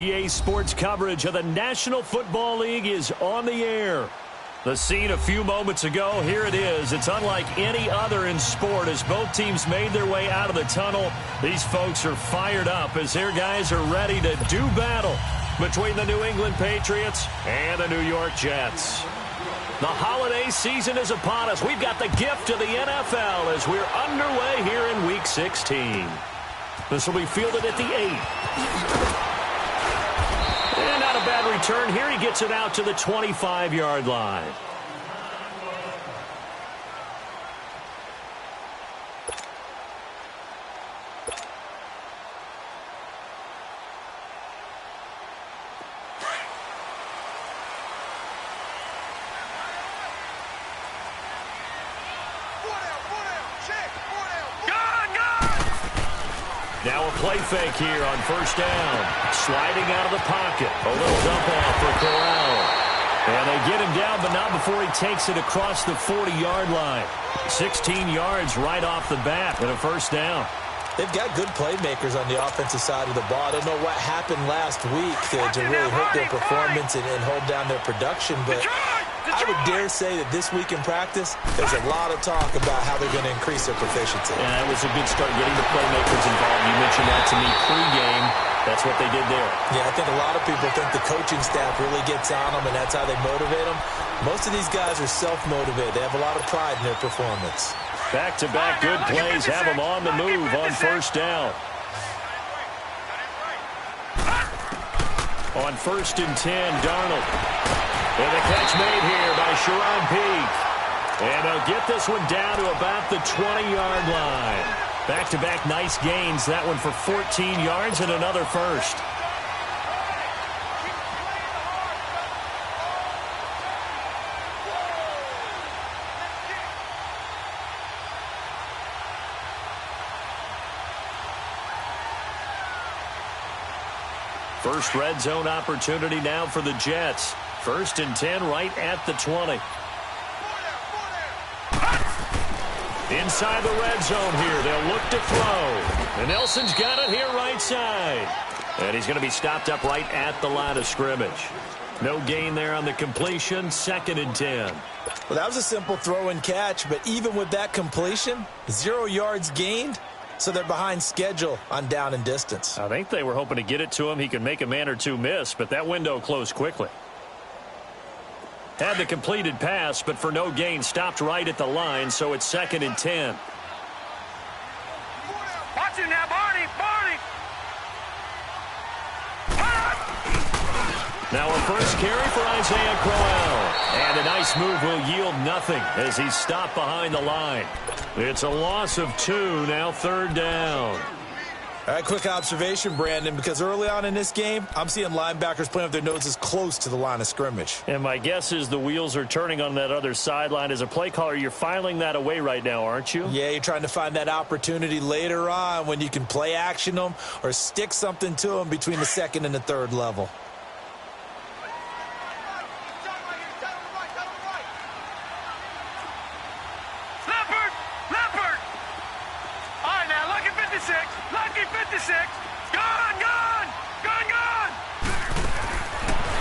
EA Sports coverage of the National Football League is on the air. The scene a few moments ago, here it is. It's unlike any other in sport as both teams made their way out of the tunnel. These folks are fired up as their guys are ready to do battle between the New England Patriots and the New York Jets. The holiday season is upon us. We've got the gift of the NFL as we're underway here in Week 16. This will be fielded at the 8. And not a bad return here. He gets it out to the 25-yard line. Now a play fake here on first down. Sliding out of the pocket. A little dump off for Corral. And they get him down, but not before he takes it across the 40-yard line. 16 yards right off the bat and a first down. They've got good playmakers on the offensive side of the ball. I don't know what happened last week to really hurt their performance and hold down their production, but I would dare say that this week in practice, there's a lot of talk about how they're going to increase their proficiency. And that was a good start getting the playmakers involved. You mentioned that to me pregame. That's what they did there. Yeah, I think a lot of people think the coaching staff really gets on them, and that's how they motivate them. Most of these guys are self-motivated. They have a lot of pride in their performance. Back-to-back good plays have them on the move on first down. On first and 10, Darnold. And the catch made here by Sharon Peake. And they'll get this one down to about the 20-yard line. Back-to-back nice gains. That one for 14 yards and another first. First red zone opportunity now for the Jets. First and 10 right at the 20. Inside the red zone here. They'll look to throw. And Nelson's got it here right side. And he's going to be stopped up right at the line of scrimmage. No gain there on the completion. Second and 10. Well, that was a simple throw and catch, but even with that completion, 0 yards gained. So they're behind schedule on down and distance. I think they were hoping to get it to him. He could make a man or two miss, but that window closed quickly. Had the completed pass, but for no gain, stopped right at the line, so it's second and 10. Watch him now, Barney! Now a first carry for Isaiah Crowell. And a nice move will yield nothing as he's stopped behind the line. It's a loss of 2, now third down. All right, quick observation, Brandon, because early on in this game, I'm seeing linebackers playing with their noses close to the line of scrimmage. And my guess is the wheels are turning on that other sideline. As a play caller, you're filing that away right now, aren't you? Yeah, you're trying to find that opportunity later on when you can play action them or stick something to them between the second and the third level.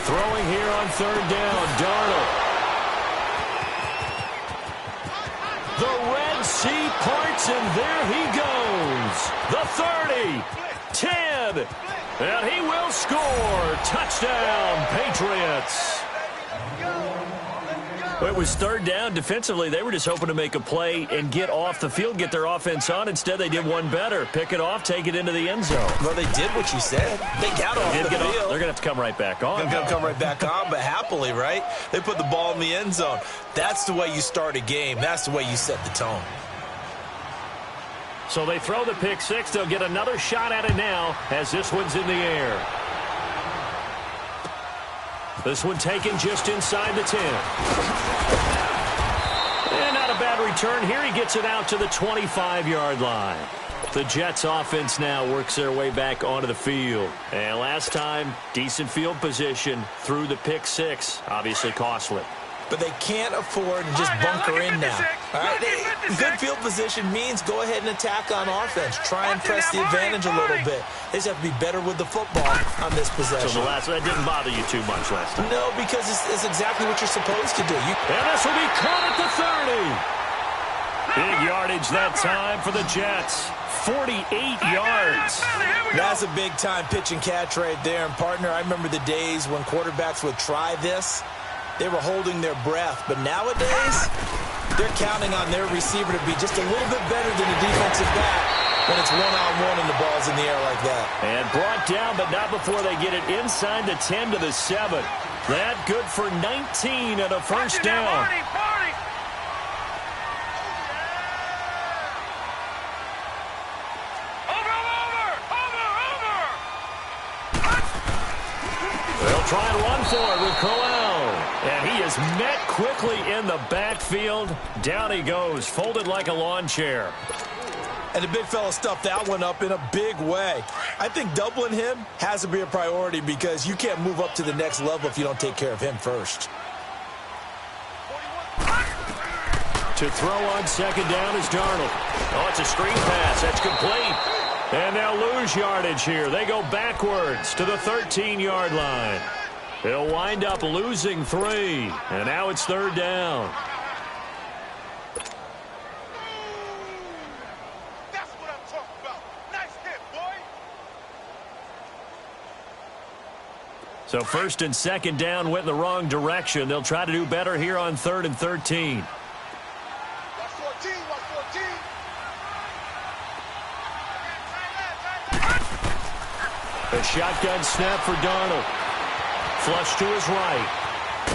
Throwing here on third down, Darnold. The Red Sea parts, and there he goes. The 30, 10, and he will score. Touchdown, Patriots. It was third down. Defensively, they were just hoping to make a play and get off the field, get their offense on. Instead, they did one better. Pick it off, take it into the end zone. Well, they did what you said. They got off the field. They're going to have to come right back on. They're going to come right back on, but happily, right? They put the ball in the end zone. That's the way you start a game. That's the way you set the tone. So they throw the pick six. They'll get another shot at it now as this one's in the air. This one taken just inside the 10. And not a bad return here. He gets it out to the 25-yard line. The Jets offense now works their way back onto the field. And last time, decent field position through the pick six. Obviously costly. but they can't afford to just bunker in now. All right, good field position means go ahead and attack on offense. Try and press the advantage a little bit. They just have to be better with the football on this possession. So that didn't bother you too much last time? No, because it's exactly what you're supposed to do. And this will be caught at the 30. Big yardage that time for the Jets. 48 yards. That's a big-time pitch and catch right there. And, partner, I remember the days when quarterbacks would try this. They were holding their breath. But nowadays, they're counting on their receiver to be just a little bit better than the defensive back when it's one-on-one and the ball's in the air like that. And brought down, but not before they get it inside the 10 to the 7. That good for 19 and a first down. They'll try and run for it with Crowell. And he is met quickly in the backfield. Down he goes, folded like a lawn chair. And the big fella stuffed that one up in a big way. I think doubling him has to be a priority because you can't move up to the next level if you don't take care of him first. To throw on second down is Darnold. Oh, it's a screen pass. That's complete. And they'll lose yardage here. They go backwards to the 13-yard line. They'll wind up losing 3. And now it's third down. That's what I'm talking about. Nice hit, boy. So first and second down went in the wrong direction. They'll try to do better here on 3rd and 13. Watch 14, watch 14. A shotgun snap for Darnold. Flush to his right.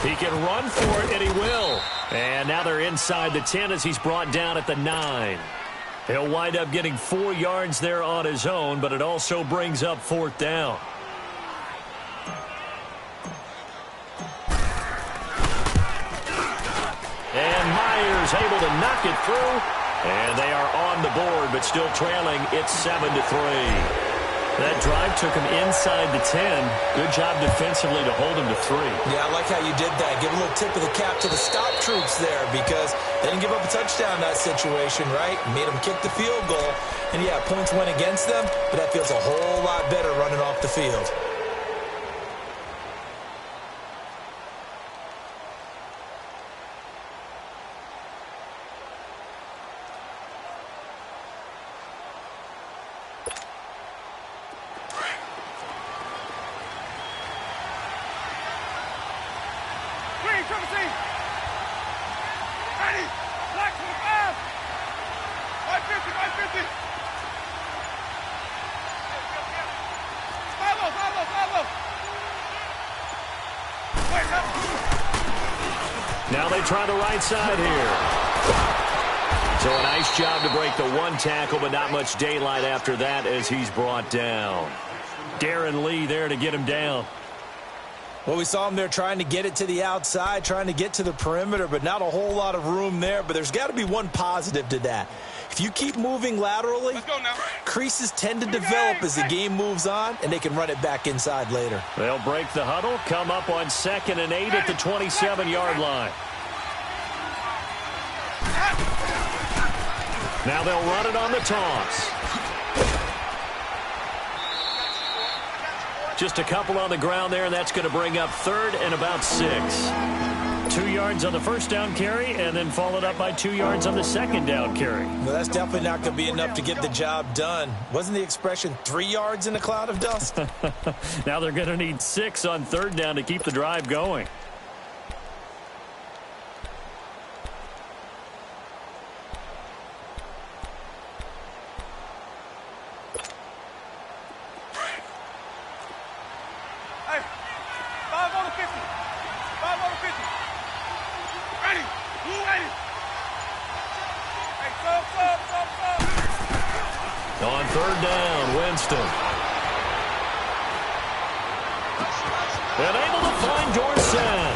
He can run for it, and he will. And now they're inside the 10 as he's brought down at the 9. He'll wind up getting 4 yards there on his own, but it also brings up 4th down. And Myers able to knock it through. And they are on the board, but still trailing. It's 7-3. That drive took him inside the 10. Good job defensively to hold him to 3. Yeah, I like how you did that. Give a little tip of the cap to the stop troops there because they didn't give up a touchdown in that situation, right? Made them kick the field goal. And, yeah, points went against them, but that feels a whole lot better running off the field. Now they try the right side here. So a nice job to break the 1 tackle, but not much daylight after that as he's brought down. Darren Lee there to get him down. Well, we saw him there trying to get it to the outside, trying to get to the perimeter, but not a whole lot of room there. But there's got to be one positive to that. If you keep moving laterally, creases tend to develop as the game moves on, and they can run it back inside later. They'll break the huddle, come up on 2nd and 8 at the 27-yard line. Now they'll run it on the toss. Just a couple on the ground there, and that's going to bring up 3rd and about 6. 2 yards on the first down carry, and then followed up by 2 yards on the second down carry. Well, that's definitely not going to be enough to get the job done. Wasn't the expression 3 yards in a cloud of dust? Now they're going to need 6 on 3rd down to keep the drive going. On 3rd down, Winston. And able to find Dorsett.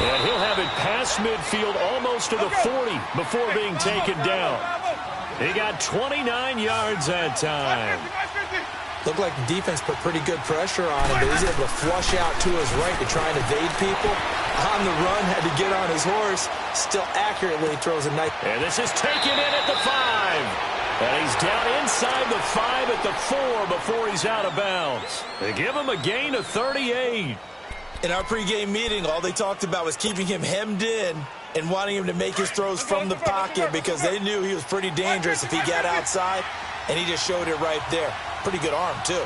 And he'll have it past midfield almost to the 40 before being taken down. He got 29 yards that time. Looked like the defense put pretty good pressure on him, but he's able to flush out to his right to try and evade people. On the run, had to get on his horse. Still accurately throws a nice. And this is taken in at the 5. And he's down inside the 5 at the 4 before he's out of bounds. They give him a gain of 38. In our pregame meeting, all they talked about was keeping him hemmed in and wanting him to make his throws from the pocket because they knew he was pretty dangerous if he got outside, and he just showed it right there. Pretty good arm, too.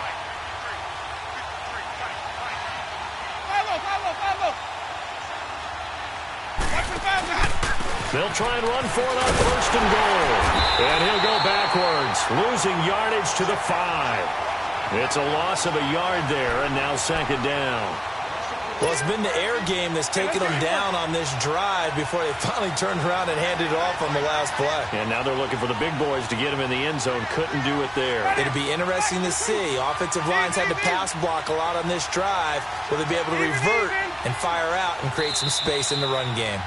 They'll try and run for it on 1st and goal. And he'll go backwards, losing yardage to the 5. It's a loss of a yard there, and now 2nd down. Well, it's been the air game that's taken them down on this drive before they finally turned around and handed it off on the last play. And now they're looking for the big boys to get him in the end zone. Couldn't do it there. It'll be interesting to see. Offensive lines had to pass block a lot on this drive. Will they be able to revert and fire out and create some space in the run game?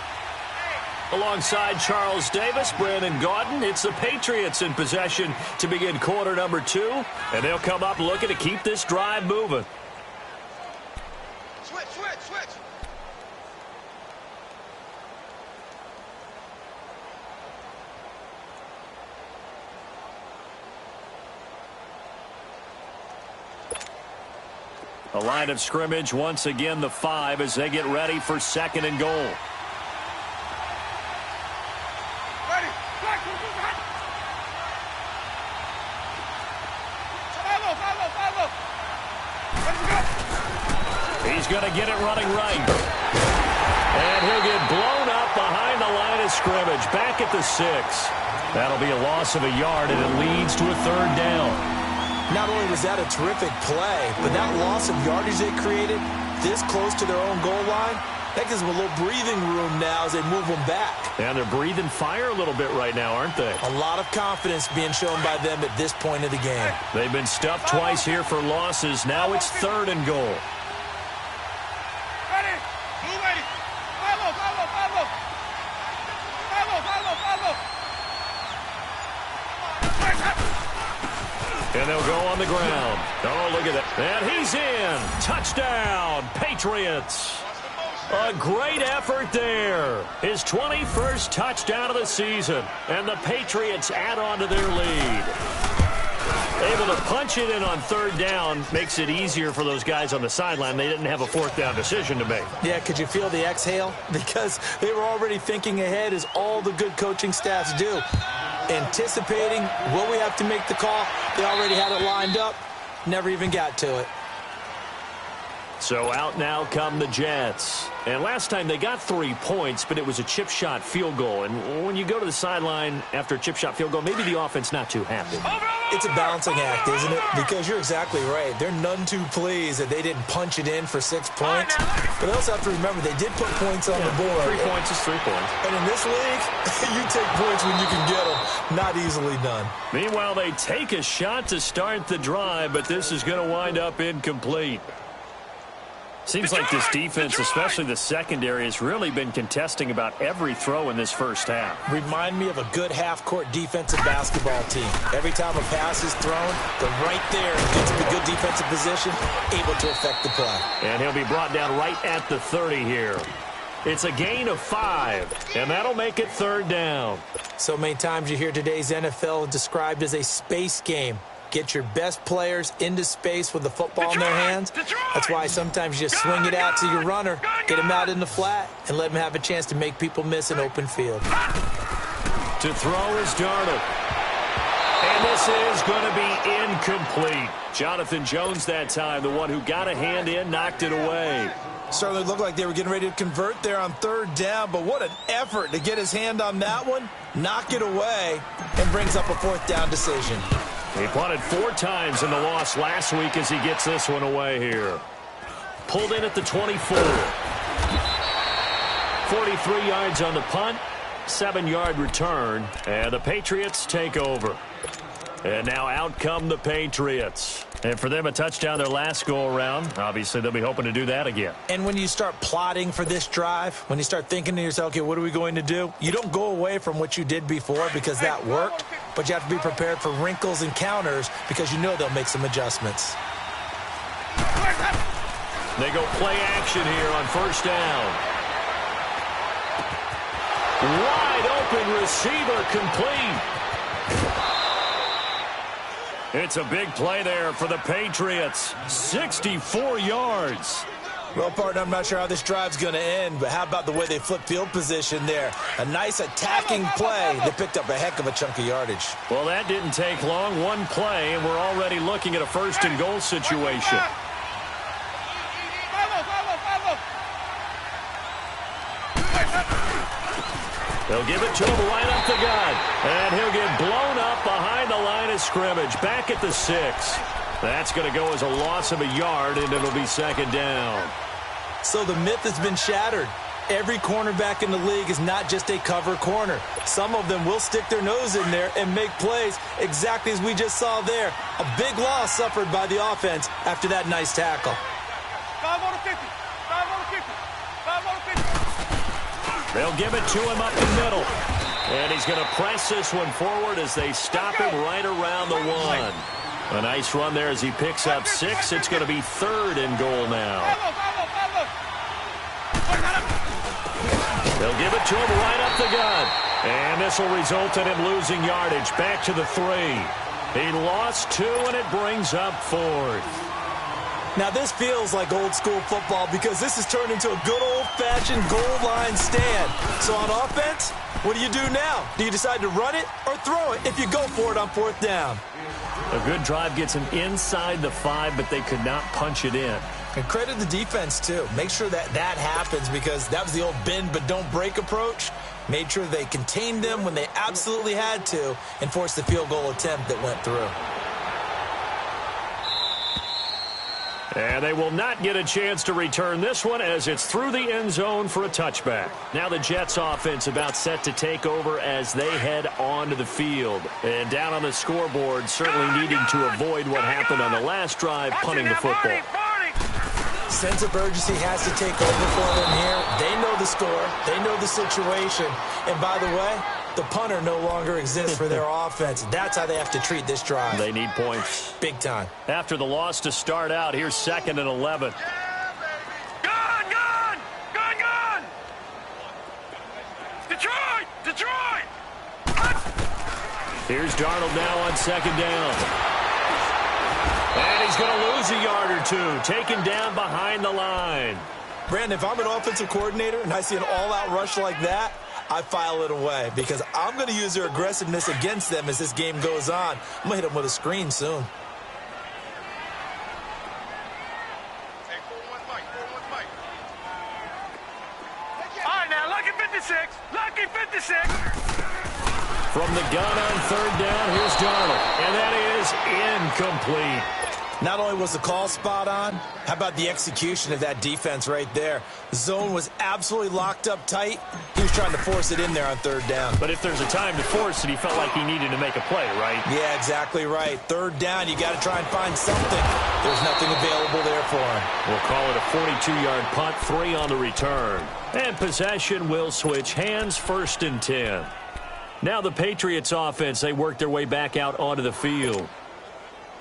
Alongside Charles Davis, Brandon Gaudin, it's the Patriots in possession to begin quarter number 2. And they'll come up looking to keep this drive moving. Switch. A line of scrimmage, once again the 5 as they get ready for 2nd and goal. He's going to get it running right. And he'll get blown up behind the line of scrimmage. Back at the 6. That'll be a loss of a yard, and it leads to a 3rd down. Not only was that a terrific play, but that loss of yardage they created this close to their own goal line, that gives them a little breathing room now as they move them back. And they're breathing fire a little bit right now, aren't they? A lot of confidence being shown by them at this point of the game. They've been stuffed twice here for losses. Now it's 3rd and goal. And they'll go on the ground. Oh, look at that. And he's in. Touchdown, Patriots. A great effort there. His 21st touchdown of the season. And the Patriots add on to their lead. Able to punch it in on 3rd down makes it easier for those guys on the sideline. They didn't have a 4th down decision to make. Yeah, could you feel the exhale? Because they were already thinking ahead, as all the good coaching staffs do. Anticipating, will we have to make the call? They already had it lined up. Never even got to it. So out now come the Jets. And last time they got 3 points, but it was a chip shot field goal. And when you go to the sideline after a chip shot field goal, maybe the offense not too happy. It's a balancing act, isn't it? Because you're exactly right. They're none too pleased that they didn't punch it in for 6 points. But they also have to remember they did put points on the board. 3 points is 3 points. And in this league, you take points when you can get them. Not easily done. Meanwhile, they take a shot to start the drive, but this is going to wind up incomplete. Seems like this defense, especially the secondary, has really been contesting about every throw in this first half. Remind me of a good half-court defensive basketball team. Every time a pass is thrown, they're right there against a good defensive position, able to affect the play. And he'll be brought down right at the 30 here. It's a gain of 5, and that'll make it 3rd down. So many times you hear today's NFL described as a space game. Get your best players into space with the football in their hands. That's why sometimes you just swing it out to your runner, get him out in the flat, and let him have a chance to make people miss an open field. To throw is Darnold. And this is going to be incomplete. Jonathan Jones that time, the one who got a hand in, knocked it away. Certainly looked like they were getting ready to convert there on 3rd down, but what an effort to get his hand on that one, knock it away, and brings up a 4th down decision. He punted 4 times in the loss last week as he gets this one away here. Pulled in at the 24. 43 yards on the punt, 7-yard return, and the Patriots take over. And now out come the Patriots. And for them, a touchdown their last go-around. Obviously, they'll be hoping to do that again. And when you start plotting for this drive, when you start thinking to yourself, okay, what are we going to do? You don't go away from what you did before because that worked. but you have to be prepared for wrinkles and counters because you know they'll make some adjustments. They go play action here on first down. Wide open receiver complete. It's a big play there for the Patriots. 64 yards. Well, partner, I'm not sure how this drive's going to end, but how about the way they flip field position there? A nice attacking play. They picked up a heck of a chunk of yardage. Well, that didn't take long. One play, and we're already looking at a first-and-goal situation. They'll give it to him right up the gut. And he'll get blown up behind the line of scrimmage. Back at the 6. That's going to go as a loss of a yard, and it'll be second down. So the myth has been shattered. Every cornerback in the league is not just a cover corner. Some of them will stick their nose in there and make plays exactly as we just saw there. A big loss suffered by the offense after that nice tackle. 5 on the 50. 5 on the 50. 5 on the 50. They'll give it to him up the middle. And he's going to press this one forward as they stop him right around the 1. A nice run there as he picks up 6. It's going to be third and goal now. They'll give it to him right up the gut. And this will result in him losing yardage. Back to the 3. He lost 2, and it brings up 4th. Now, this feels like old-school football because this has turned into a good old-fashioned goal line stand. So on offense, what do you do now? Do you decide to run it or throw it if you go for it on 4th down? A good drive gets him inside the 5, but they could not punch it in. And credit the defense, too. Make sure that happens because that was the old bend but don't break approach. Made sure they contained them when they absolutely had to and forced the field goal attempt that went through. And they will not get a chance to return this one as it's through the end zone for a touchback. Now the Jets offense about set to take over as they head onto the field. And down on the scoreboard, certainly needing to avoid what happened on the last drive, punting the football. Sense of urgency has to take over for them here. They know the score. They know the situation. And by the way, the punter no longer exists for their offense. That's how they have to treat this drive. They need points. Big time. After the loss to start out, here's 2nd and 11. Gone! Detroit! Here's Darnold now on 2nd down. And he's going to lose a yard or 2, taken down behind the line. Brandon, if I'm an offensive coordinator and I see an all-out rush like that, I file it away because I'm going to use their aggressiveness against them as this game goes on. I'm going to hit them with a screen soon. Hey, 4-1 Mike. 4-1 Mike. All right, now, lucky 56. Lucky 56. From the gun on 3rd down, here's Darnold. And that is incomplete. Not only was the call spot on, how about the execution of that defense right there? The zone was absolutely locked up tight. He was trying to force it in there on 3rd down. But if there's a time to force it, he felt like he needed to make a play, right? Yeah, exactly right. 3rd down, you got to try and find something. There's nothing available there for him. We'll call it a 42-yard punt, 3 on the return. And possession will switch hands, 1st and 10. Now the Patriots offense, they worked their way back out onto the field.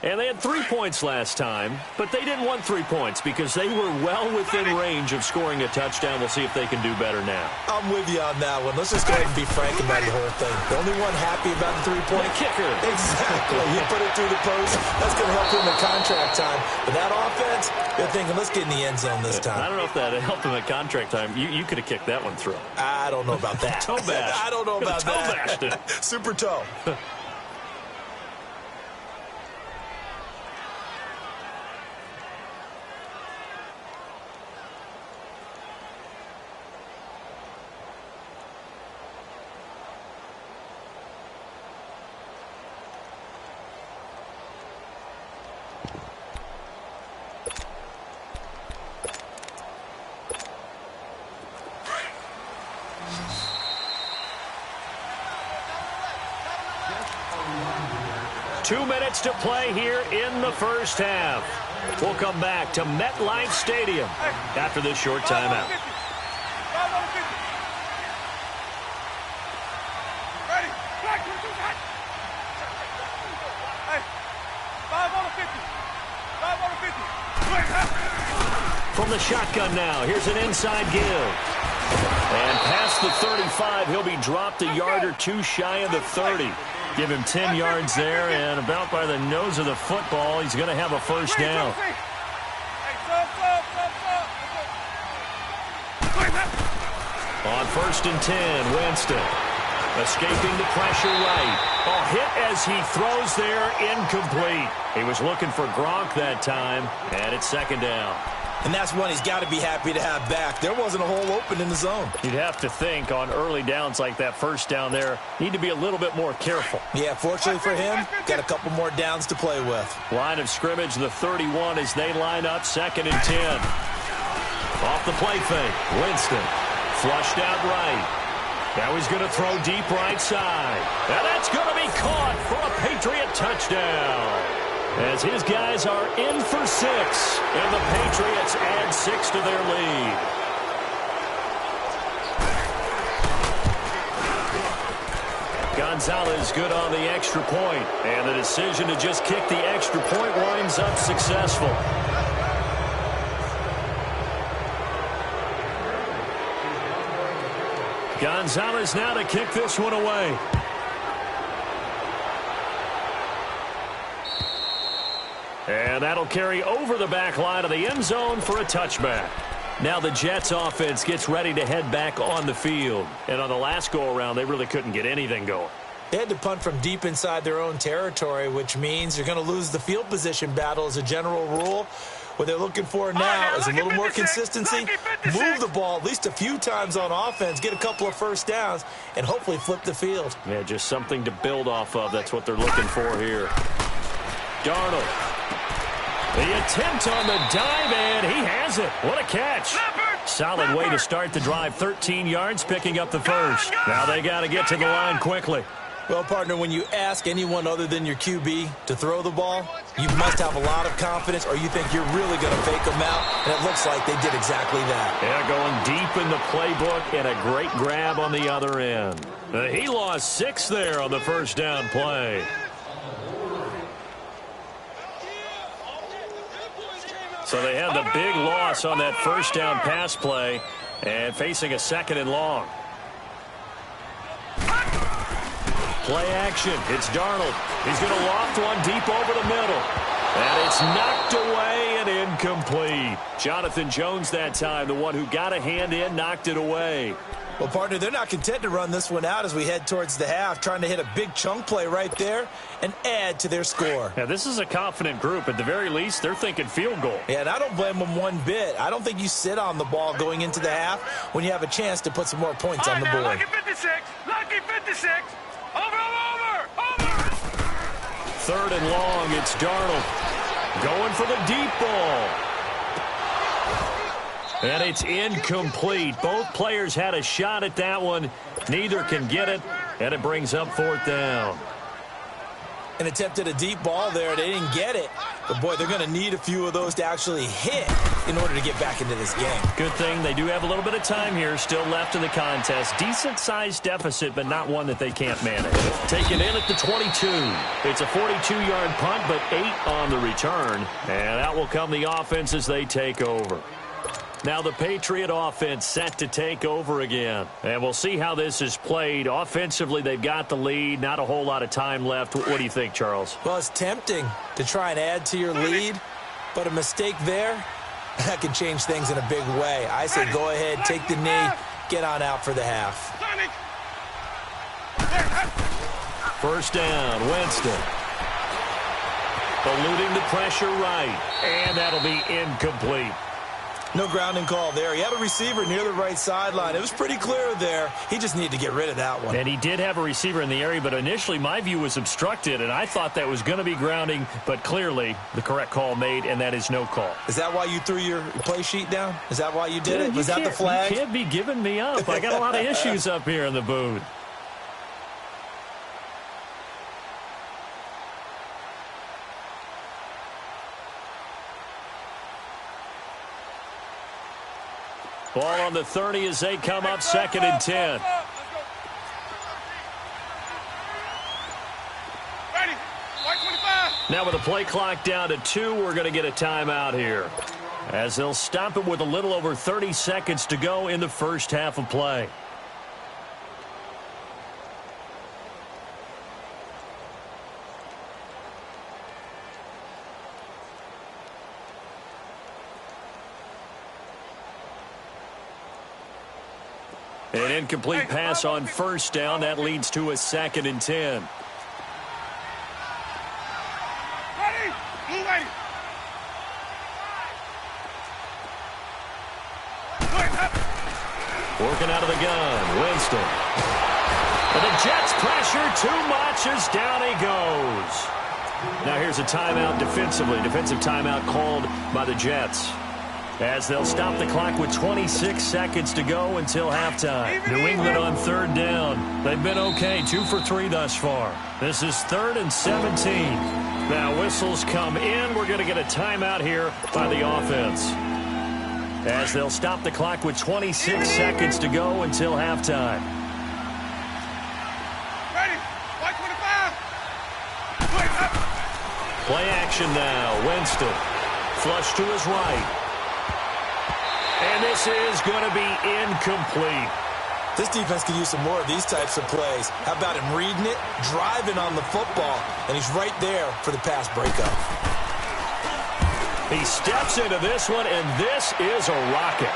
And they had 3 points last time, but they didn't want 3 points because they were well within range of scoring a touchdown. We'll see if they can do better now. I'm with you on that one. Let's just go ahead and be frank about the whole thing. The only one happy about the 3-point kicker. Exactly. He put it through the post. That's going to help him in contract time. But that offense, they're thinking, let's get in the end zone this time. I don't know if that helped him at contract time. You could have kicked that one through. I don't know about that. Toe bash. I don't know about toe that. Bashed it. Super toe. Two minutes to play here in the first half. We'll come back to MetLife Stadium after this short timeout. From the shotgun now, here's an inside give. And past the 35, he'll be dropped a yard or two shy of the 30. Give him 10 yards there, and about by the nose of the football, he's going to have a first down. On 1st and 10, Winston. Escaping the pressure right. Hit as he throws there, incomplete. He was looking for Gronk that time, and it's 2nd down. And that's one he's got to be happy to have back. There wasn't a hole open in the zone. You'd have to think on early downs like that first down there, need to be a little bit more careful. Yeah, fortunately for him, got a couple more downs to play with. Line of scrimmage, the 31 as they line up, 2nd and 10. Off the play fake, Winston. Flushed out right. Now he's going to throw deep right side. And that's going to be caught for a Patriot touchdown. As his guys are in for 6. And the Patriots add 6 to their lead. Gonzalez good on the extra point. And the decision to just kick the extra point winds up successful. Gonzalez now to kick this one away. And that'll carry over the back line of the end zone for a touchback. Now the Jets offense gets ready to head back on the field. And on the last go-around, they really couldn't get anything going. They had to punt from deep inside their own territory, which means you're going to lose the field position battle as a general rule. What they're looking for now is a little more consistency, move the ball at least a few times on offense, get a couple of first downs, and hopefully flip the field. Yeah, just something to build off of. That's what they're looking for here. Darnold. The attempt on the dive, and he has it. What a catch. Solid way to start the drive. 13 yards, picking up the first. Now they got to get to the line quickly. Well, partner, when you ask anyone other than your QB to throw the ball, you must have a lot of confidence or you think you're really going to fake them out, and it looks like they did exactly that. Yeah, going deep in the playbook and a great grab on the other end. He lost 6 there on the first down play. So they had the big loss on that first down pass play and facing a 2nd and long. Play action. It's Darnold. He's going to loft one deep over the middle. And it's knocked away and incomplete. Jonathan Jones that time, the one who got a hand in, knocked it away. Well, partner, they're not content to run this one out as we head towards the half, trying to hit a big chunk play right there and add to their score. Yeah, this is a confident group. At the very least, they're thinking field goal. Yeah, and I don't blame them one bit. I don't think you sit on the ball going into the half when you have a chance to put some more points on the board. Lucky 56. Lucky 56. Over. 3rd and long, it's Darnold. Going for the deep ball. And it's incomplete. Both players had a shot at that one. Neither can get it, and it brings up 4th down. An attempt at a deep ball there. They didn't get it. But, boy, they're going to need a few of those to actually hit in order to get back into this game. Good thing they do have a little bit of time here still left in the contest. Decent-sized deficit, but not one that they can't manage. Taken in at the 22. It's a 42-yard punt, but 8 on the return. And that will come the offense as they take over. Now the Patriot offense set to take over again. And we'll see how this is played. Offensively, they've got the lead. Not a whole lot of time left. What do you think, Charles? Well, it's tempting to try and add to your lead, but a mistake there, that can change things in a big way. I say go ahead, take the knee, get on out for the half. First down, Winston. Eluding the pressure right. And that'll be incomplete. No grounding call there. He had a receiver near the right sideline. It was pretty clear there. He just needed to get rid of that one. And he did have a receiver in the area, but initially my view was obstructed, and I thought that was going to be grounding, but clearly the correct call made, and that is no call. Is that why you threw your play sheet down? Is that why you did it? Was that the flag? You can't be giving me up. I got a lot of issues up here in the booth. Ball on the 30 as they come up 2nd and 10. Now with the play clock down to 2, we're going to get a timeout here, as they'll stop it with a little over 30 seconds to go in the first half of play. An incomplete pass on first down. That leads to a 2nd and 10. Ready? Blue lady. Working out of the gun, Winston. And the Jets pressure too much as down he goes. Now here's a timeout defensively. Defensive timeout called by the Jets, as they'll stop the clock with 26 seconds to go until halftime. New England on 3rd down. They've been okay, 2 for 3 thus far. This is 3rd and 17. Now whistles come in. We're going to get a timeout here by the offense, as they'll stop the clock with 26 seconds to go until halftime. Ready? White 25. Play action now. Winston. Flush to his right. And this is going to be incomplete. This defense could use some more of these types of plays. How about him reading it, driving on the football, and he's right there for the pass breakup. He steps into this one, and this is a rocket.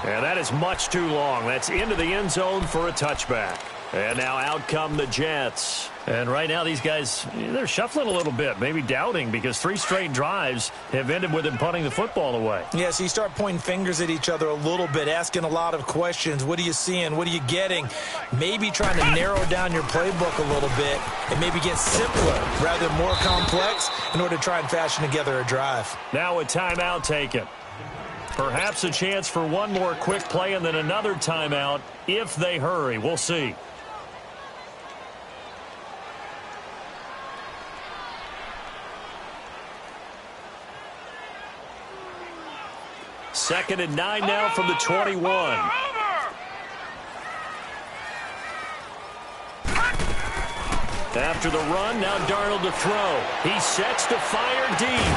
And that is much too long. That's into the end zone for a touchback. And now out come the Jets. And right now these guys, they're shuffling a little bit, maybe doubting, because 3 straight drives have ended with them punting the football away. Yeah, so you start pointing fingers at each other a little bit, asking a lot of questions. What are you seeing? What are you getting? Maybe trying to narrow down your playbook a little bit and maybe get simpler rather than more complex in order to try and fashion together a drive. Now a timeout taken. Perhaps a chance for one more quick play and then another timeout if they hurry. We'll see. Second and 9 now from the 21. After the run, now Darnold to throw. He sets to fire deep.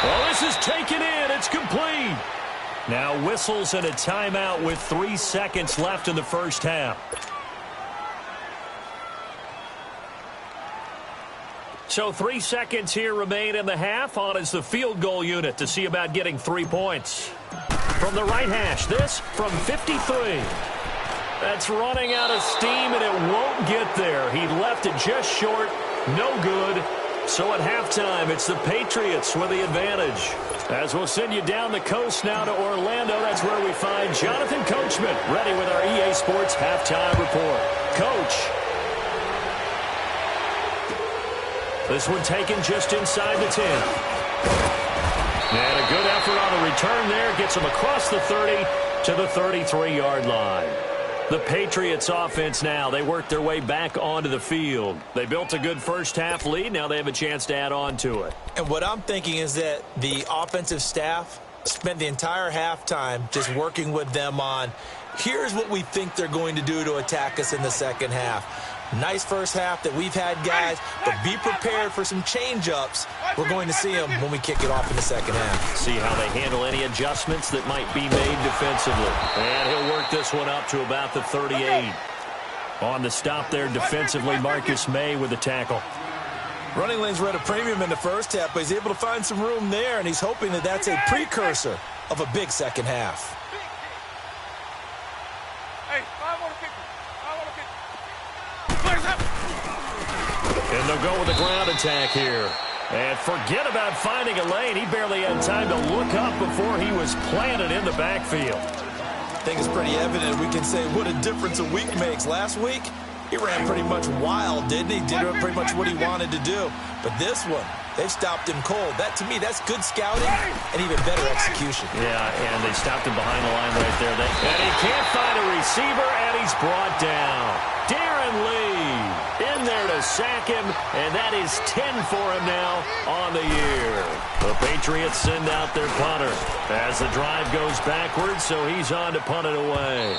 Well, this is taken in. It's complete. Now whistles and a timeout with 3 seconds left in the first half. So 3 seconds here remain in the half. On is the field goal unit to see about getting 3 points. From the right hash, this from 53. That's running out of steam, and it won't get there. He left it just short. No good. So at halftime, it's the Patriots with the advantage. As we'll send you down the coast now to Orlando, that's where we find Jonathan Coachman ready with our EA Sports halftime report. Coach. This one taken just inside the 10. And a good effort on the return there. Gets him across the 30 to the 33-yard line. The Patriots offense now, they work their way back onto the field. They built a good first-half lead. Now they have a chance to add on to it. And what I'm thinking is that the offensive staff spent the entire halftime just working with them on, here's what we think they're going to do to attack us in the second half. Nice first half that we've had, guys, but be prepared for some change-ups. We're going to see them when we kick it off in the second half. See how they handle any adjustments that might be made defensively. And he'll work this one up to about the 38. On the stop there defensively, Marcus May with the tackle. Running lanes were at a premium in the first half, but he's able to find some room there, and he's hoping that that's a precursor of a big second half. Hey, 5 on the 50. 5 on the 50. And they'll go with the ground attack here. And forget about finding a lane. He barely had time to look up before he was planted in the backfield. I think it's pretty evident. We can say what a difference a week makes. Last week, he ran pretty much wild, didn't he? Did pretty much what he wanted to do. But this one, they've stopped him cold. That, to me, that's good scouting and even better execution. Yeah, and they stopped him behind the line right there. And he can't find a receiver, and he's brought down. Darren Lee in there to sack him, and that is 10 for him now on the year. The Patriots send out their punter as the drive goes backwards, so he's on to punt it away.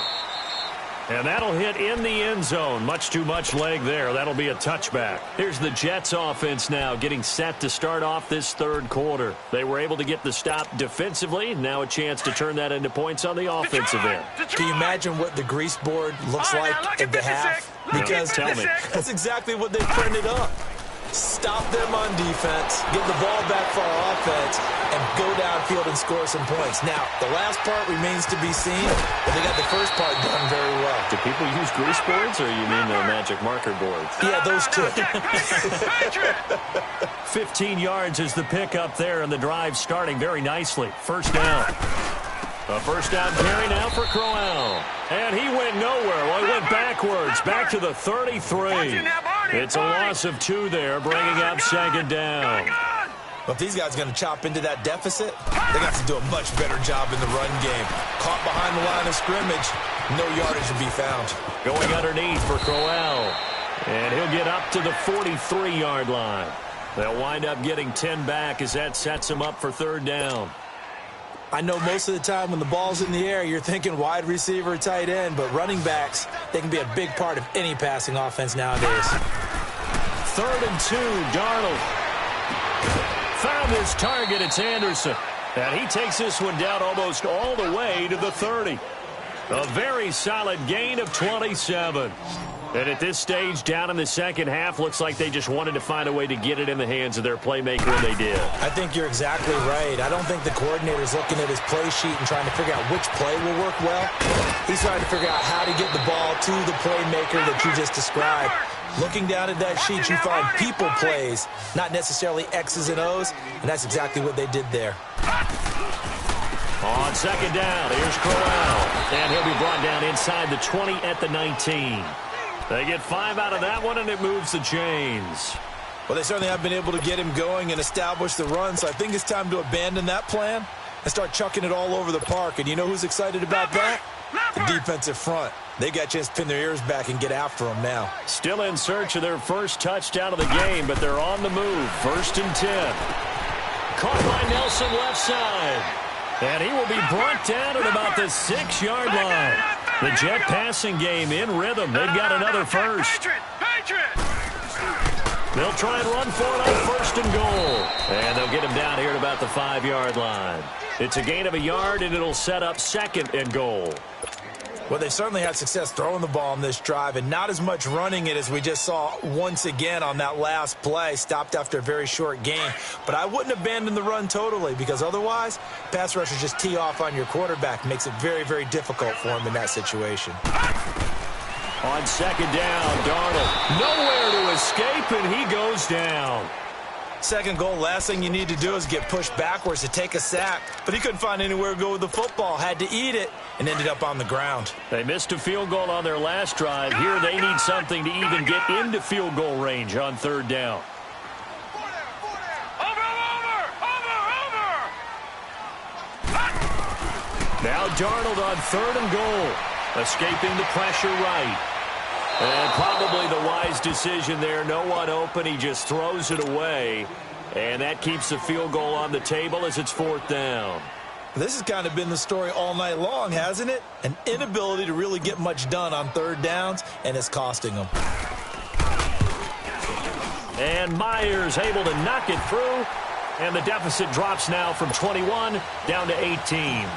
And that'll hit in the end zone. Much too much leg there. That'll be a touchback. Here's the Jets offense now getting set to start off this third quarter. They were able to get the stop defensively. Now a chance to turn that into points on the offensive end. Can you imagine what the grease board looks like at the half? Because tell me. That's exactly what they printed up. Stop them on defense, get the ball back for our offense, and go downfield and score some points. Now, the last part remains to be seen, but they got the first part done very well. Do people use grease boards, or you mean the magic marker boards? Yeah, those two. 15 yards is the pickup there, and the drive starting very nicely. First down. A first down carry now for Crowell. And he went nowhere. Well, he went backwards, back to the 33. It's a loss of 2 there, bringing up second down. Well, if these guys are going to chop into that deficit, they got to do a much better job in the run game. Caught behind the line of scrimmage, no yardage to be found. Going underneath for Crowell. And he'll get up to the 43-yard line. They'll wind up getting 10 back as that sets him up for third down. I know most of the time when the ball's in the air, you're thinking wide receiver, tight end, but running backs, they can be a big part of any passing offense nowadays. 3rd and 2, Darnold. Found his target, it's Anderson. And he takes this one down almost all the way to the 30. A very solid gain of 27. And at this stage, down in the second half, looks like they just wanted to find a way to get it in the hands of their playmaker, and they did. I think you're exactly right. I don't think the coordinator's looking at his play sheet and trying to figure out which play will work well. He's trying to figure out how to get the ball to the playmaker that you just described. Looking down at that sheet, you find people plays, not necessarily X's and O's, and that's exactly what they did there. On second down, here's Crowell. And he'll be brought down inside the 20 at the 19. They get 5 out of that one, and it moves the chains. Well, they certainly have been able to get him going and establish the run, so I think it's time to abandon that plan and start chucking it all over the park. And you know who's excited about that? The defensive front. They got a chance to pin their ears back and get after him now. Still in search of their first touchdown of the game, but they're on the move. 1st and 10. Caught by Nelson left side. And he will be brought down at about the 6-yard line. The Jet passing game in rhythm. They've got another first. They'll try and run for it on 1st and goal. And they'll get him down here at about the 5-yard line. It's a gain of a yard, and it'll set up 2nd and goal. Well, they certainly had success throwing the ball on this drive, and not as much running it as we just saw once again on that last play. Stopped after a very short gain. But I wouldn't abandon the run totally, because otherwise, pass rushers just tee off on your quarterback. Makes it very, very difficult for him in that situation. On second down, Darnold nowhere to escape, and he goes down. Second goal, last thing you need to do is get pushed backwards to take a sack. But he couldn't find anywhere to go with the football. Had to eat it and ended up on the ground. They missed a field goal on their last drive. Here they need something to even get into field goal range on 3rd down. Now Darnold on 3rd and goal. Escaping the pressure right. And probably the wise decision there. No one open. He just throws it away. And that keeps the field goal on the table as it's 4th down. This has kind of been the story all night long, hasn't it? An inability to really get much done on 3rd downs, and it's costing them. And Myers able to knock it through. And the deficit drops now from 21 down to 18.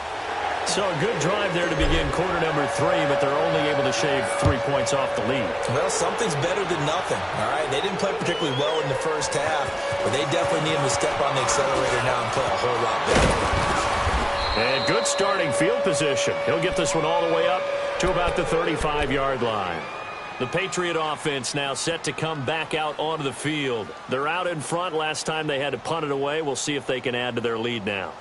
So a good drive there to begin quarter number 3, but they're only able to shave 3 points off the lead. Well, something's better than nothing, all right? They didn't play particularly well in the first half, but they definitely need them to step on the accelerator now and play a whole lot better. And good starting field position. He'll get this one all the way up to about the 35-yard line. The Patriot offense now set to come back out onto the field. They're out in front. Last time they had to punt it away. We'll see if they can add to their lead now.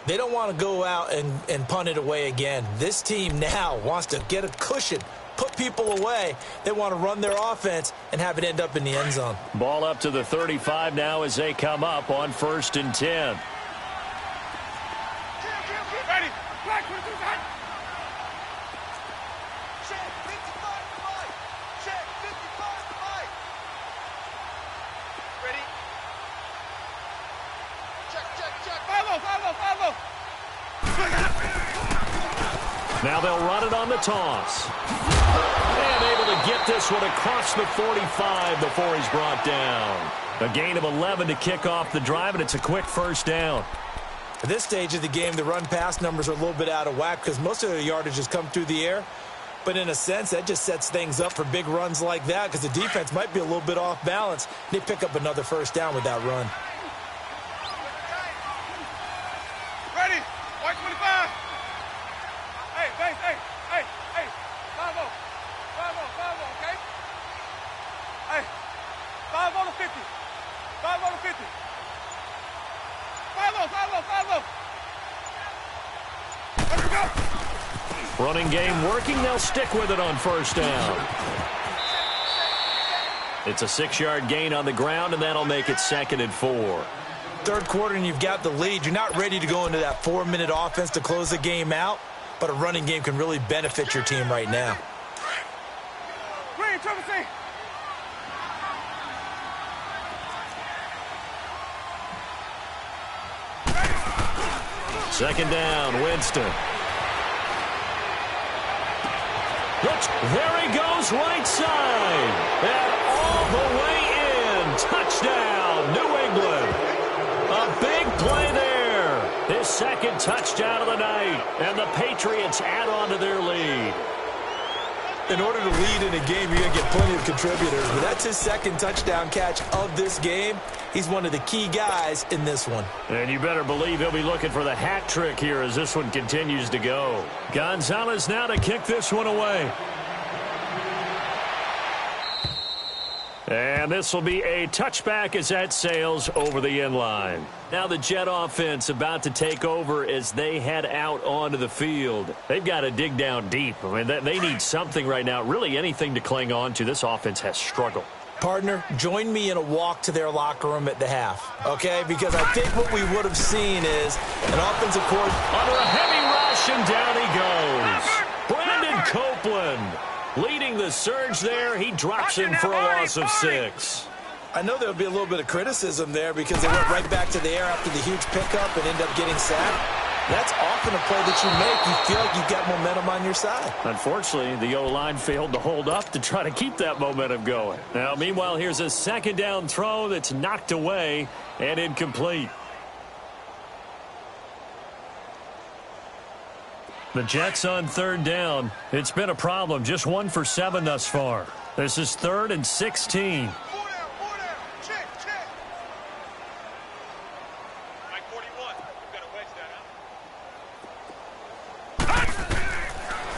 They don't want to go out and punt it away again. This team now wants to get a cushion, put people away. They want to run their offense and have it end up in the end zone. Ball up to the 35 now as they come up on 1st and 10. Ready. Now they'll run it on the toss. And able to get this one across the 45 before he's brought down. A gain of 11 to kick off the drive, and it's a quick first down. At this stage of the game, the run-pass numbers are a little bit out of whack because most of their yardage has come through the air. But in a sense, that just sets things up for big runs like that because the defense might be a little bit off balance. They pick up another first down with that run. Ready? White 25. Hey, base, hey. 5-0, okay? Hey, 5-0 to 50. 5-0 to 50. 5-0. Let's go. Running game working. They'll stick with it on first down. It's a 6-yard gain on the ground, and that'll make it 2nd and 4. Third quarter, and you've got the lead. You're not ready to go into that 4-minute offense to close the game out, but a running game can really benefit your team right now. Green, Trevor C. Second down, Winston. Looks, there he goes, right side. And all the way in. Touchdown, New England. A big play there. His second touchdown of the night. And the Patriots add on to their lead. In order to lead in a game, you're going to get plenty of contributors. But that's his second touchdown catch of this game. He's one of the key guys in this one. And you better believe he'll be looking for the hat trick here as this one continues to go. Gonzalez now to kick this one away. And this will be a touchback as that sails over the end line. Now the Jet offense about to take over as they head out onto the field. They've got to dig down deep. I mean, they need something right now, really anything to cling on to. This offense has struggled. Partner, join me in a walk to their locker room at the half, okay? Because I think what we would have seen is an offensive coordinator. Under a heavy rush, and down he goes. Brandon Copeland leading the surge there. He drops in for a loss of 6. I know there'll be a little bit of criticism there because they went right back to the air after the huge pickup and end up getting sacked. That's often a play that you make. You feel like you've got momentum on your side. Unfortunately, the O-line failed to hold up to try to keep that momentum going. Now, meanwhile, here's a second down throw that's knocked away and incomplete. The Jets on third down. It's been a problem. Just 1 for 7 thus far. This is 3rd and 16.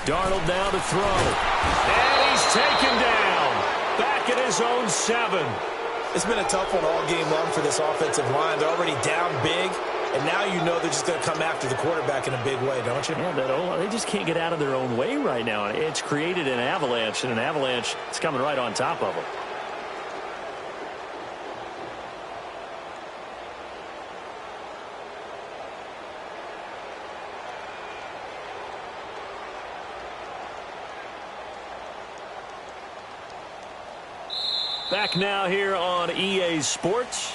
Darnold now to throw. And he's taken down. Back at his own 7. It's been a tough one all game long for this offensive line. They're already down big, and now you know they're just going to come after the quarterback in a big way, don't you? Yeah, they just can't get out of their own way right now. It's created an avalanche, and an avalanche is coming right on top of them. Back now here on EA Sports.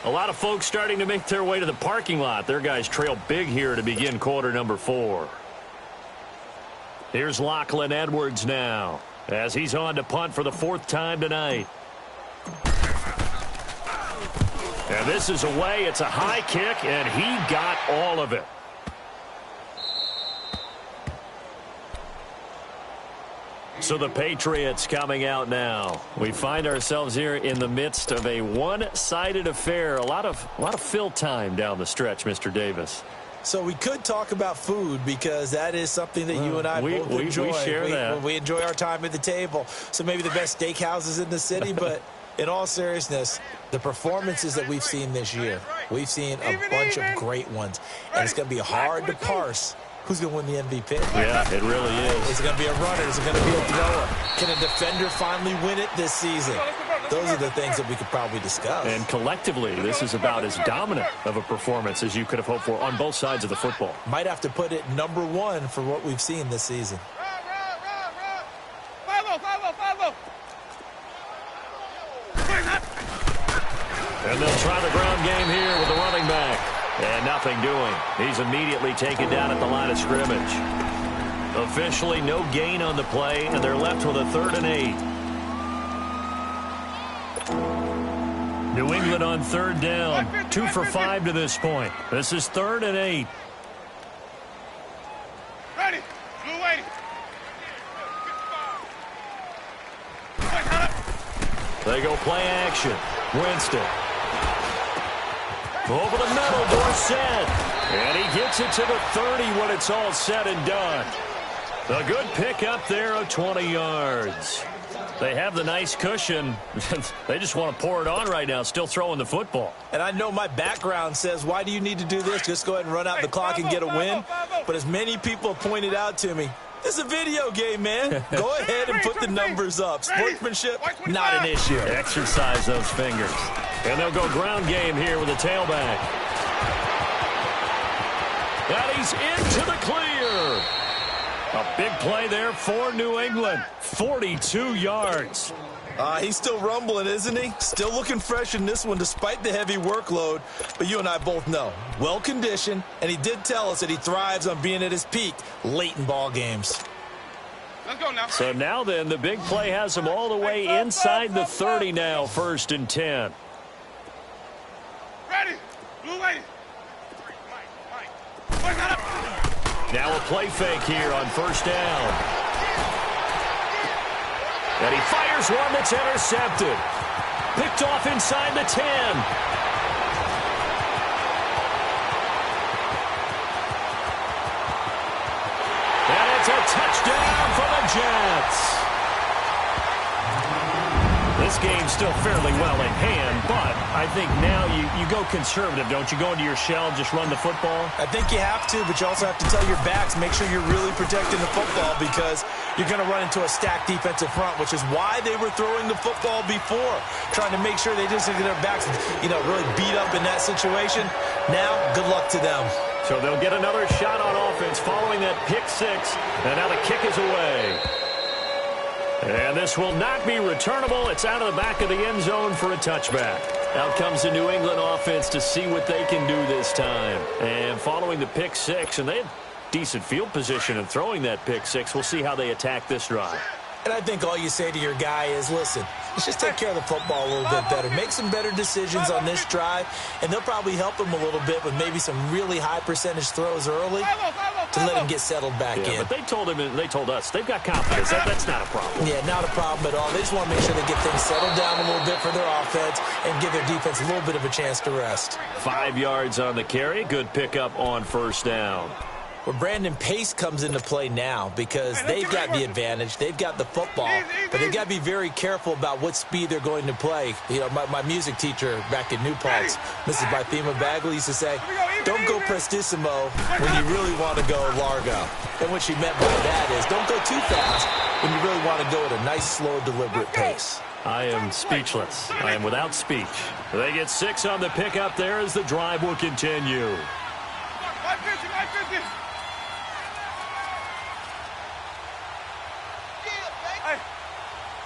A lot of folks starting to make their way to the parking lot. Their guys trail big here to begin quarter number 4. Here's Lachlan Edwards now as he's on to punt for the 4th time tonight. And this is away. It's a high kick, and he got all of it. So the Patriots coming out now. We find ourselves here in the midst of a one-sided affair. A lot of fill time down the stretch, Mr. Davis. So we could talk about food because that is something that you and I both enjoy. We share that. We enjoy our time at the table. So maybe the best steakhouses in the city, but in all seriousness, the performances that we've seen this year, we've seen a bunch of great ones. And it's going to be hard to parse who's going to win the MVP. Yeah, it really is. Is it going to be a runner? Is it going to be a thrower? Can a defender finally win it this season? Those are the things that we could probably discuss. And collectively, this is about as dominant of a performance as you could have hoped for on both sides of the football. Might have to put it number 1 for what we've seen this season. And they'll try the ground game here with the running back. And nothing doing. He's immediately taken down at the line of scrimmage. Officially no gain on the play, and they're left with a 3rd and 8. New England on 3rd down. 2 for 5 to this point. This is 3rd and 8. Ready. Blue 80. They go play action. Winston. Over the middle, Dorsett. And he gets it to the 30 when it's all said and done. A good pickup there of 20 yards. They have the nice cushion. They just want to pour it on right now, still throwing the football. And I know my background says, why do you need to do this? Just go ahead and run out the clock and get a win. But as many people have pointed out to me, it's a video game, man. Go ahead and put the numbers up. Sportsmanship, not an issue. Exercise those fingers. And they'll go ground game here with a tailback. And he's into the clear. A big play there for New England. 42 yards. He's still rumbling, isn't he? Still looking fresh in this one despite the heavy workload. But you and I both know, well-conditioned, and he did tell us that he thrives on being at his peak late in ball games. Let's go now. So now then, the big play has him all the way inside the 30 now, 1st and 10. Ready. Blue 80. Now a play fake here on 1st down. And he fires one that's intercepted. Picked off inside the 10. And it's a touchdown for the Jets. This game's still fairly well in hand, but I think now you go conservative, don't you? Go into your shell, just run the football? I think you have to, but you also have to tell your backs, make sure you're really protecting the football because you're going to run into a stacked defensive front, which is why they were throwing the football before, trying to make sure they just get their backs, really beat up in that situation. Now, good luck to them. So they'll get another shot on offense following that pick 6, and now the kick is away. And this will not be returnable. It's out of the back of the end zone for a touchback. Out comes the New England offense to see what they can do this time. And following the pick 6, and they had decent field position in throwing that pick 6. We'll see how they attack this drive. And I think all you say to your guy is, listen, let's just take care of the football a little bit better. Make some better decisions on this drive, and they'll probably help him a little bit with maybe some really high percentage throws early to let him get settled back in. But they told us they've got confidence. That's not a problem. Yeah, not a problem at all. They just want to make sure they get things settled down a little bit for their offense and give their defense a little bit of a chance to rest. 5 yards on the carry. Good pickup on 1st down. Well, Brandon, pace comes into play now because they've got the advantage. They've got the football, but they've got to be very careful about what speed they're going to play. My music teacher back in New Paltz, Mrs. Bythema Bagley, used to say, don't go prestissimo when you really want to go largo. And what she meant by that is don't go too fast when you really want to go at a nice, slow, deliberate pace. I am speechless. I am without speech. They get 6 on the pickup there as the drive will continue. 550. Hey,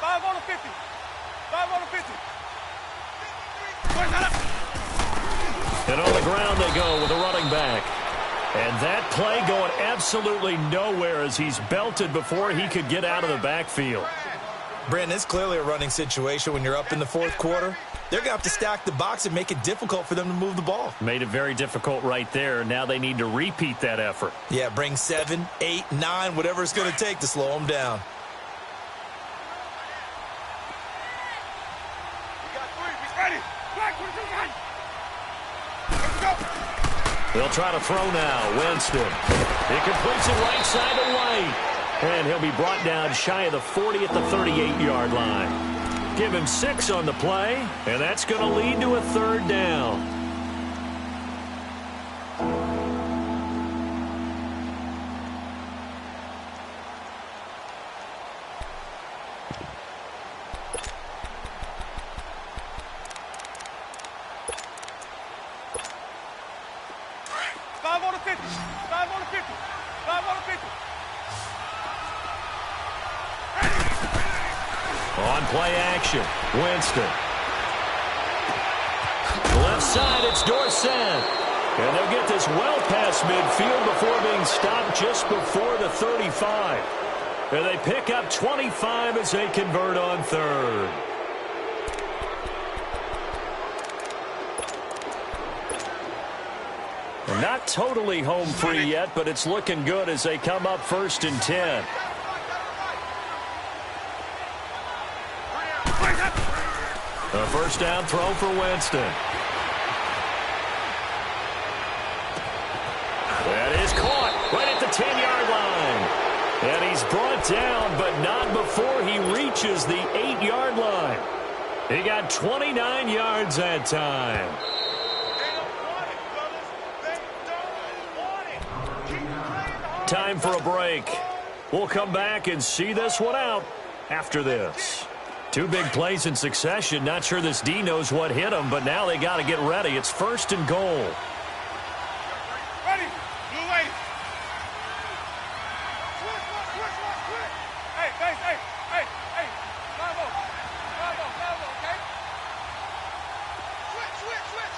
5 on the 50. 5 on the 50. And on the ground they go with a running back. And that play going absolutely nowhere as he's belted before he could get out of the backfield. Brandon, it's clearly a running situation when you're up in the 4th quarter. They're going to have to stack the box and make it difficult for them to move the ball. Made it very difficult right there. Now they need to repeat that effort. Yeah, bring 7, 8, 9, whatever it's going to take to slow them down. They'll try to throw now. Winston. He completes it right side to White. And he'll be brought down shy of the 40 at the 38-yard line. Give him 6 on the play, and that's going to lead to a 3rd down. On play action, Winston. Left side, it's Dorsett. And they'll get this well past midfield before being stop just before the 35. And they pick up 25 as they convert on third. Not totally home free yet, but it's looking good as they come up 1st and 10. A first down throw for Winston. That is caught right at the 10-yard line. And he's brought down, but not before he reaches the 8-yard line. He got 29 yards that time. Time for a break. We'll come back and see this one out after this. 2 big plays in succession. Not sure this D knows what hit him, but now they got to get ready. It's 1st and goal. Ready. Blue wave. Switch. Hey. Bravo, okay? Switch.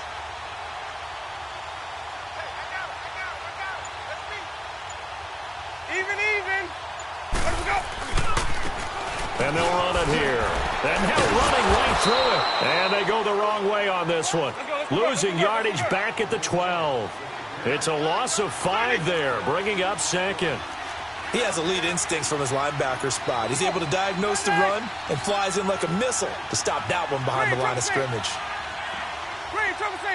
Hey, I got it. Let's be. Even. Let us go. And they'll run it here. And now running right through it. And they go the wrong way on this one. Losing yardage back at the 12. It's a loss of 5 there, bringing up 2nd. He has elite instincts from his linebacker spot. He's able to diagnose the run and flies in like a missile to stop that one behind the line of scrimmage. Green, trouble C.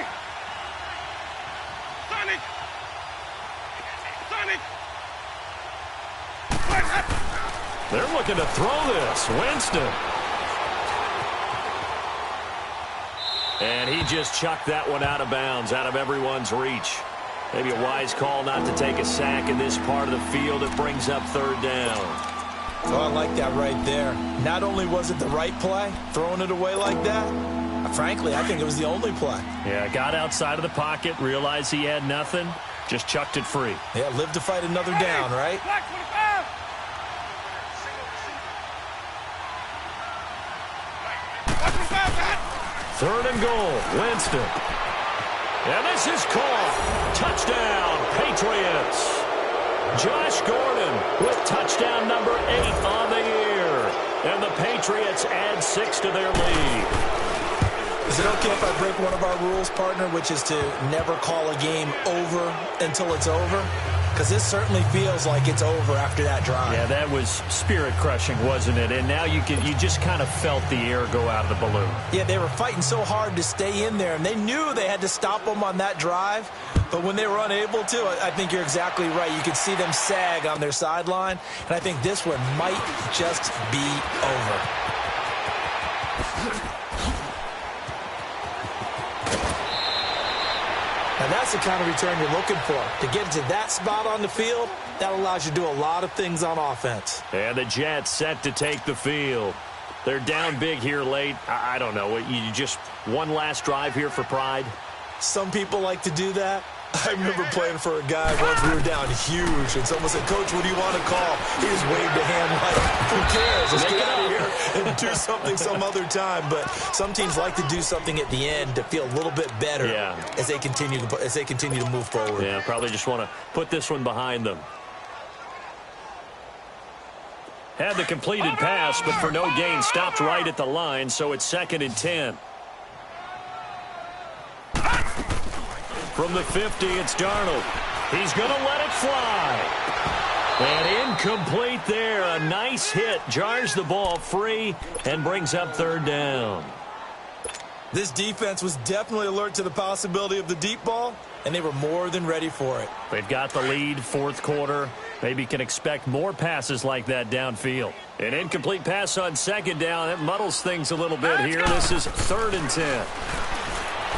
Sonic. They're looking to throw this. Winston. And he just chucked that one out of bounds, out of everyone's reach. Maybe a wise call not to take a sack in this part of the field. It brings up 3rd down. Oh, I like that right there. Not only was it the right play, throwing it away like that, frankly, I think it was the only play. Yeah, got outside of the pocket, realized he had nothing, just chucked it free. Yeah, live to fight another down, right? Black 25. 3rd and goal, Winston. And this is caught. Touchdown, Patriots. Josh Gordon with touchdown number 8 on the year. And the Patriots add 6 to their lead. Is it okay if I break one of our rules, partner, which is to never call a game over until it's over? Because this certainly feels like it's over after that drive. Yeah, that was spirit-crushing, wasn't it? And now you just kind of felt the air go out of the balloon. Yeah, they were fighting so hard to stay in there, and they knew they had to stop them on that drive. But when they were unable to, I think you're exactly right. You could see them sag on their sideline, and I think this one might just be over. And that's the kind of return you're looking for. To get to that spot on the field, that allows you to do a lot of things on offense. And the Jets set to take the field. They're down big here late. I don't know. You just one last drive here for pride? Some people like to do that. I remember playing for a guy once. We were down huge, and someone said, "Coach, what do you want to call?" He just waved a hand like, "Who cares? Let's get out of here and do something some other time." But some teams like to do something at the end to feel a little bit better as they continue to move forward. Yeah, probably just want to put this one behind them. Had the completed pass, but for no gain, stopped right at the line, so it's 2nd and 10. From the 50, it's Darnold. He's going to let it fly. And incomplete there. A nice hit. Jars the ball free and brings up 3rd down. This defense was definitely alert to the possibility of the deep ball, and they were more than ready for it. They've got the lead, 4th quarter. Maybe can expect more passes like that downfield. An incomplete pass on 2nd down. That muddles things a little bit here. This is 3rd and 10.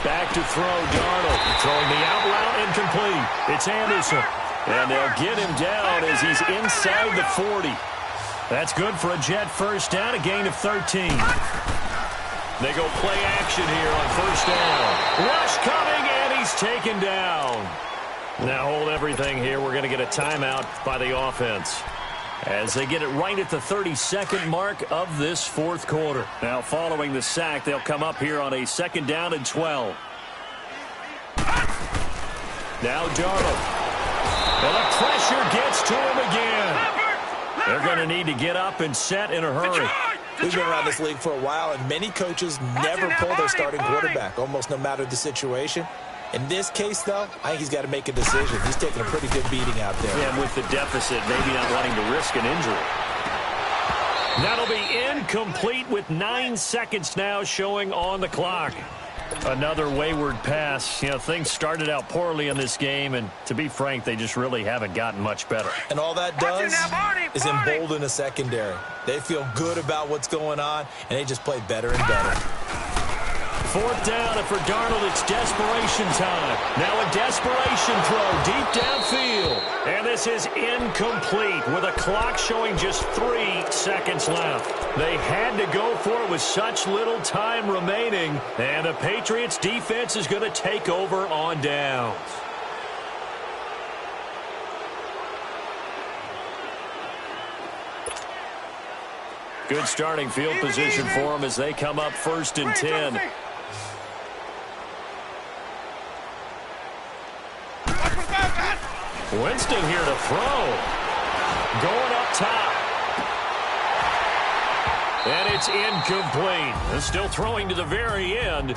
Back to throw, Darnold. Throwing the out route, incomplete. It's Anderson. And they'll get him down as he's inside the 40. That's good for a Jet first down, a gain of 13. They go play action here on 1st down. Rush coming, and he's taken down. Now hold everything here. We're going to get a timeout by the offense as they get it right at the 32nd mark of this 4th quarter. Now, following the sack, they'll come up here on a 2nd down and 12. Now Darnold. And a pressure pressure gets to him again. They're going to need to get up and set in a hurry. We've been around this league for a while, and many coaches never pull their starting quarterback, almost no matter the situation. In this case, though, I think he's got to make a decision. He's taking a pretty good beating out there. Yeah, and with the deficit, maybe not wanting to risk an injury. That'll be incomplete with 9 seconds now showing on the clock. Another wayward pass. You know, things started out poorly in this game, and to be frank, they just really haven't gotten much better. And all that does is embolden a secondary. They feel good about what's going on, and they just play better and better. 4th down, and for Darnold, it's desperation time. Now a desperation throw deep downfield. And this is incomplete with a clock showing just 3 seconds left. They had to go for it with such little time remaining. And the Patriots defense is going to take over on downs. Good starting field position for them as they come up 1st and 10. Winston here to throw. Going up top. And it's incomplete. Still throwing to the very end.